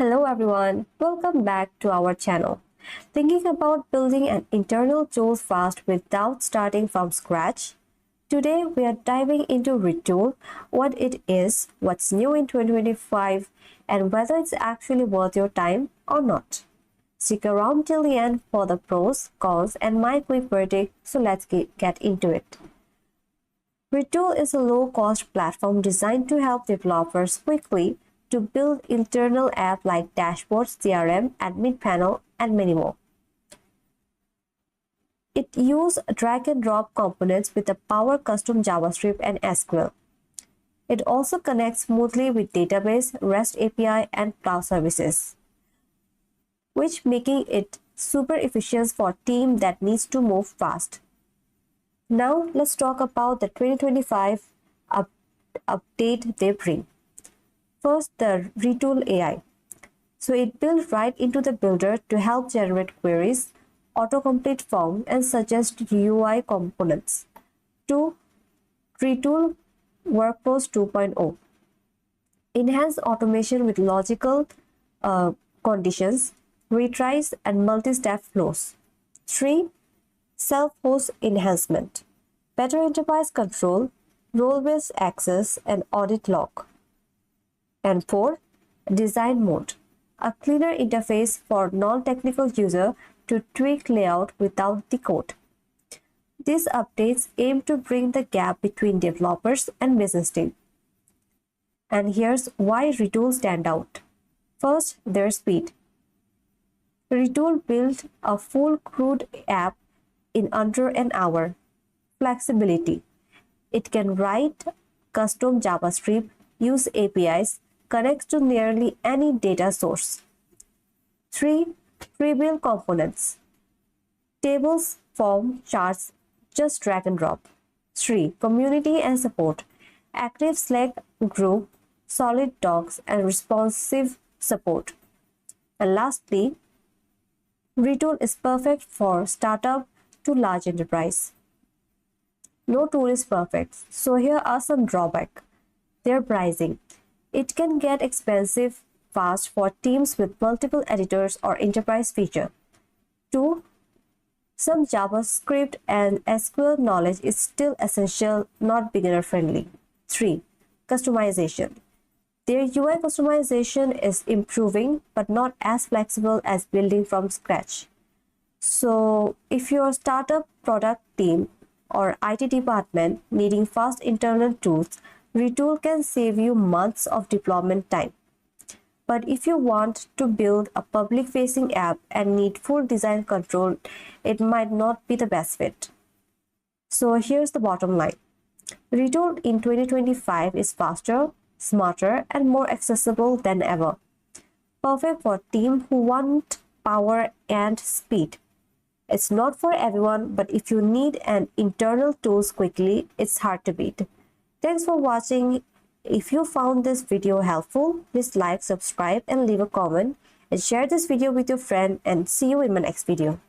Hello everyone, welcome back to our channel. Thinking about building an internal tool fast without starting from scratch? Today we are diving into Retool, what it is, what's new in 2025, and whether it's actually worth your time or not. Stick around till the end for the pros, cons, and my quick verdict, so let's get into it. Retool is a low-cost platform designed to help developers quickly to build internal apps like dashboards, CRM, admin panel, and many more. It uses drag-and-drop components with a power custom JavaScript and SQL. It also connects smoothly with database, REST API, and cloud services, which making it super efficient for team that needs to move fast. Now let's talk about the 2025 update they bring. First, the Retool AI. So it built right into the builder to help generate queries, autocomplete form, and suggest UI components. 2. Retool Workflows 2.0. Enhance automation with logical conditions, retries, and multi-step flows. 3. Self-host enhancement. Better enterprise control, role-based access, and audit log. And 4. Design mode. A cleaner interface for non-technical user to tweak layout without the code. These updates aim to bring the gap between developers and business team. And here's why Retool stand out. First, their speed. Retool built a full CRUD app in under an hour. Flexibility. It can write custom JavaScript, use APIs, connects to nearly any data source. 3. Pre-built components. Tables, form, charts, just drag and drop. 3. Community and support. Active Slack group, solid docs, and responsive support. And lastly, Retool is perfect for startup to large enterprise. No tool is perfect, so here are some drawbacks. Their pricing. It can get expensive fast for teams with multiple editors or enterprise feature. 2. Some JavaScript and SQL knowledge is still essential, not beginner friendly. 3. Customization. Their UI customization is improving but not as flexible as building from scratch. So if you're a startup product team or IT department needing fast internal tools, Retool can save you months of deployment time. But if you want to build a public-facing app and need full design control, it might not be the best fit. So here's the bottom line. Retool in 2025 is faster, smarter, and more accessible than ever. Perfect for teams who want power and speed. It's not for everyone, but if you need an internal tools quickly, it's hard to beat. Thanks for watching. If you found this video helpful, please like, subscribe, and leave a comment. And share this video with your friend, and see you in my next video.